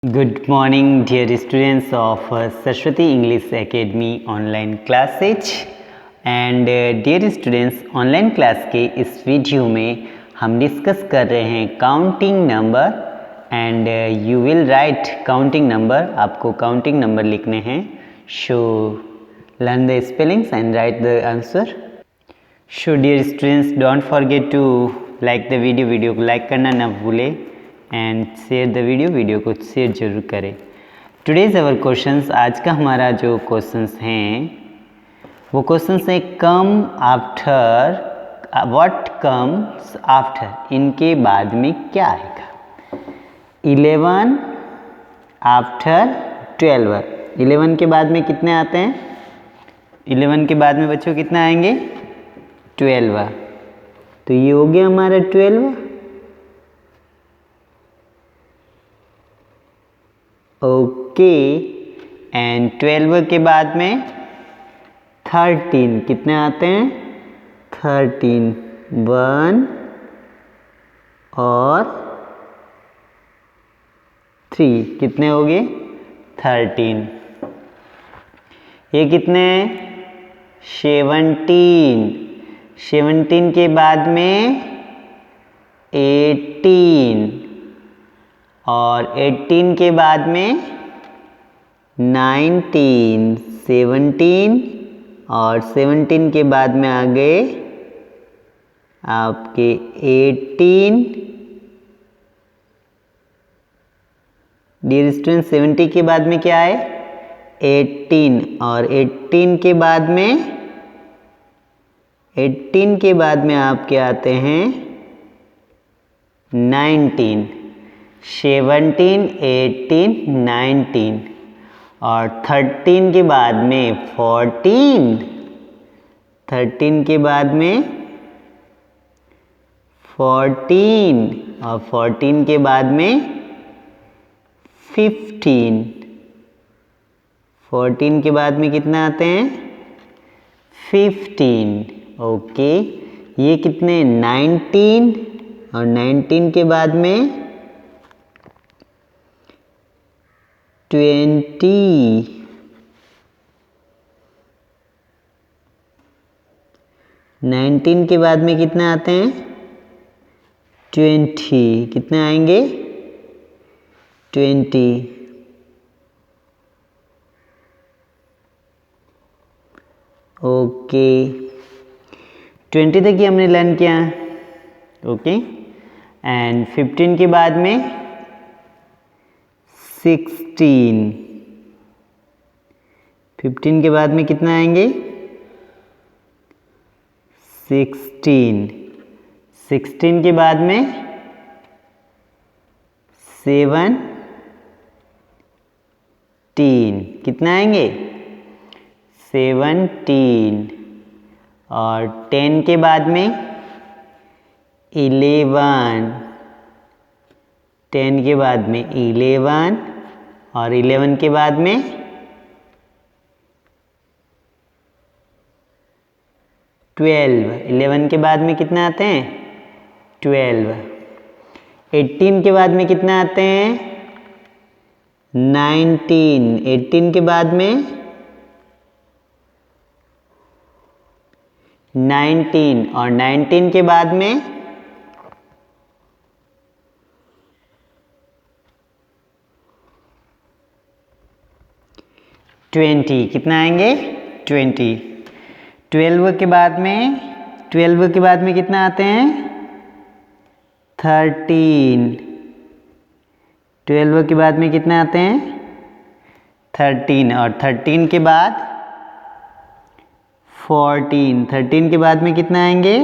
Good morning, dear students of Saraswati English Academy online classes. And dear students, online class के इस video में हम discuss कर रहे हैं counting number and you will write counting number. आपको counting number लिखने हैं. So learn the spellings and write the answer. So dear students, don't forget to like the video को लाइक करना ना भूलें एंड शेयर द वीडियो को share जरूर करें. टुडेज अवर क्वेश्चंस, आज का हमारा जो क्वेश्चंस हैं वो क्वेश्चंस है come after, what comes after, इनके बाद में क्या आएगा. 11 आफ्टर 12. 11 के बाद में कितने आते हैं? 11 के बाद में बच्चों कितने आएंगे? 12. तो ये हो गया हमारा 12. ओके. एंड 12 के बाद में 13 कितने आते हैं? 13. 1 और 3 कितने हो गए? 13. ये कितने हैं? 17. 17 के बाद में 18 और 18 के बाद में 19. 17 और 17 के बाद में आ गए आपके 18. डियर स्टूडेंट, 70 के बाद में क्या है? 18 और 18 के बाद में आपके आते हैं 19. 17, 18, 19 और 13 के बाद में 14. 13 के बाद में 14 और 14 के बाद में 15. 14 के बाद में कितने आते हैं? 15. ओके. ये कितने? 19 और 19 के बाद में 20. 19 के बाद में कितने आते हैं? 20. कितने आएंगे? 20. ओके. 20 तक ही हमने लर्न किया. ओके. एंड 15 के बाद में 16. 15 के बाद में कितना आएंगे? 16. 16 के बाद में 17. कितना आएंगे? 17. और 10 के बाद में 11. 10 के बाद में 11 और 11 के बाद में 12. 11 के बाद में कितने आते हैं? 12. 18 के बाद में कितने आते हैं? 19. 18 के बाद में 19 और 19 के बाद में 20. कितना आएंगे? 20. 12 के बाद में कितना आते हैं? 13. 12 के बाद में कितने आते हैं? 13 और 13 के बाद 14. 13 के बाद में कितना आएंगे?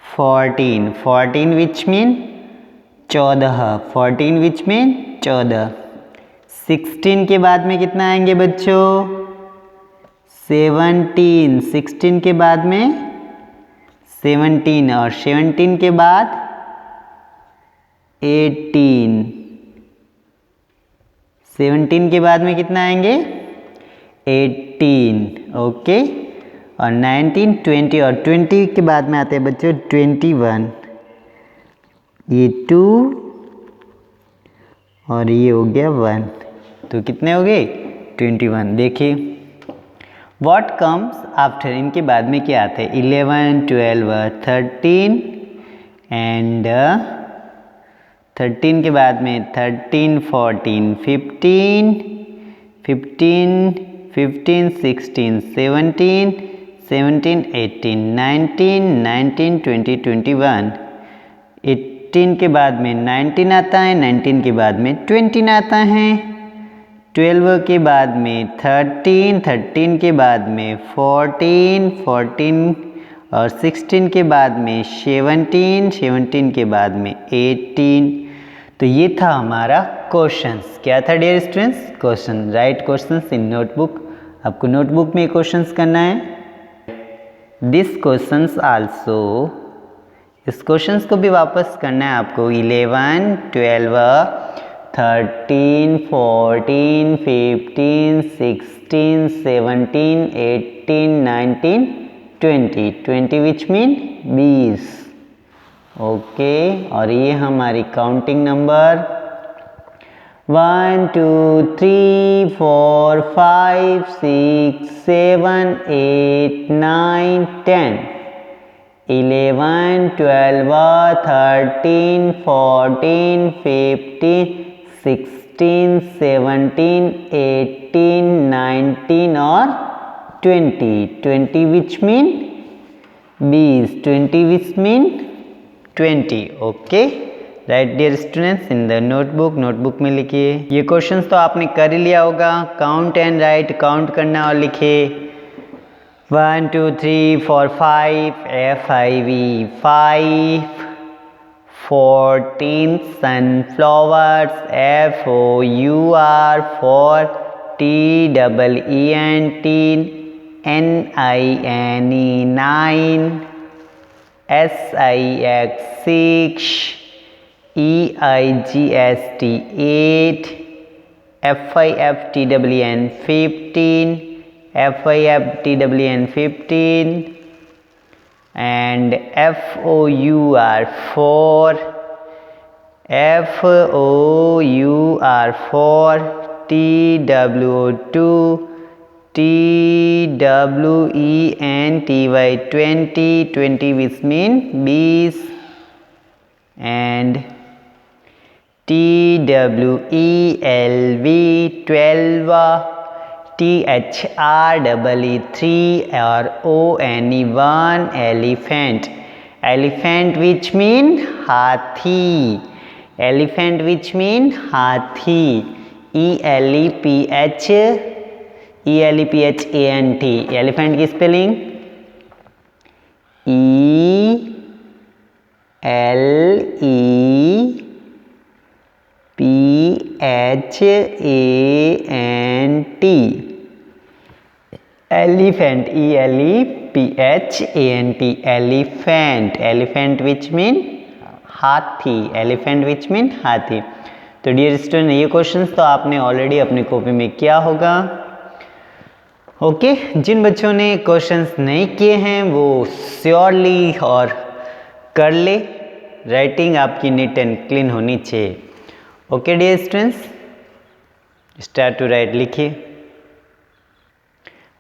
14. 14 विच मीन 14. 14 which mean 14. 16 के बाद में कितना आएंगे बच्चों? 17. 16 के बाद में 17 और 17 के बाद 18. 17 के बाद में कितना आएंगे? 18. ओके. और 19, 20 और 20 के बाद में आते हैं बच्चों 21. ये 2 और ये हो गया 1, तो कितने हो गए 21। देखिए व्हाट कम्स आफ्टर, इनके बाद में क्या आता है 11, 12, 13 एंड 13 के बाद में 13, 14, 15, 15, 16, 17, 17, 18, 19, 19, 20, 21, 18 के बाद में 19 आता है, 19 के बाद में 20 आता है, 12 के बाद में 13, 13 के बाद में 14, 14 और 16 के बाद में 17, 17 के बाद में 18। तो ये था हमारा क्वेश्चंस। क्या था dear students? Question. Write questions in notebook. आपको नोटबुक में क्वेश्चंस करना है। दिस क्वेश्चंस आल्सो, इस क्वेश्चंस को भी वापस करना है आपको। 11, 12, 13, 14, 15, 16, 17, 18, 19, 20, 20 विच मीन 20। ओके, और ये हमारी काउंटिंग नंबर 1, 2, 3, 4, 5, 6, 7, 8, 9, 10, 11, 12, 13, 14, 15, 16, 17, 18, 19 और 20, 20 which mean 20, 20 which mean 20। Okay, write dear students in the notebook. Notebook में लिखिए। ये क्वेश्चंस तो आपने कर ही लिया होगा। काउंट एंड राइट, काउंट करना और लिखिए 1, 2, 3, 4, 5, FIV 5, 14 sunflowers, FOUR 4, TEENT NINE 9, SIX 6, EIGST 8, FIFTWN 15, FIFTWN 15 and FOUR 4, FOUR 4, TWO2, TWENTY 20, 20 which mean 20 and TWELV 12, THREE 3 or ONE 1, elephant, elephant which mean hathi, elephant which mean hathi, ELEPHANT, elephant की spelling ELEPHANT, elephant, ELEPHANT, elephant, elephant which mean हाथी, elephant which mean हाथी। तो dear student ये questions तो आपने already अपनी copy में किया होगा। ओके, जिन बच्चों ने क्वेश्चंस नहीं किए हैं वो श्योरली और कर ले। राइटिंग आपकी नीट एंड क्लीन होनी चाहिए। Okay dear students, start to write लिखिए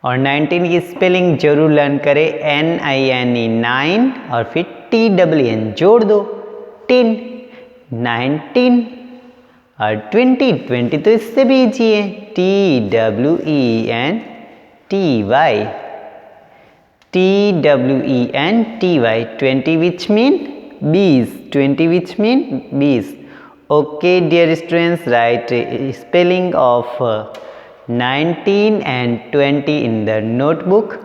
और 19 की स्पेलिंग जरूर लर्न करें। NINE 9 और फिर TWN जोड़ दो 10, 19 और 20, 20 तो इससे भी इजी है। TWENTY 20 which mean 20, 20 which mean 20। Okay dear students, write spelling of 19 and 20 in the notebook.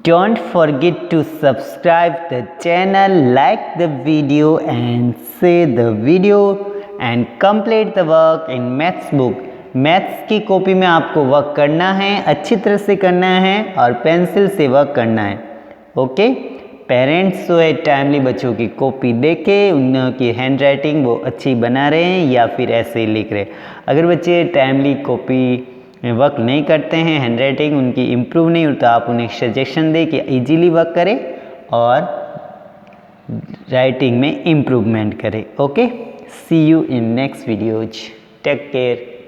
Don't forget to subscribe the channel, like the video and share the video and complete the work in maths book। Maths की copy में आपको work करना है, अच्छी तरह से करना है और पेंसिल से वर्क करना है। ओके, पेरेंट्स जो है टाइमली बच्चों की कॉपी देखे, उनकी हैंड राइटिंग वो अच्छी बना रहे हैं या फिर ऐसे ही लिख रहे हैं। अगर बच्चे टाइमली कॉपी में वर्क नहीं करते हैं, हैंड राइटिंग उनकी इम्प्रूव नहीं होता, आप उन्हें सजेशन दें कि इजीली वर्क करें और राइटिंग में इम्प्रूवमेंट करें। Okay, See you in next videos. Take care.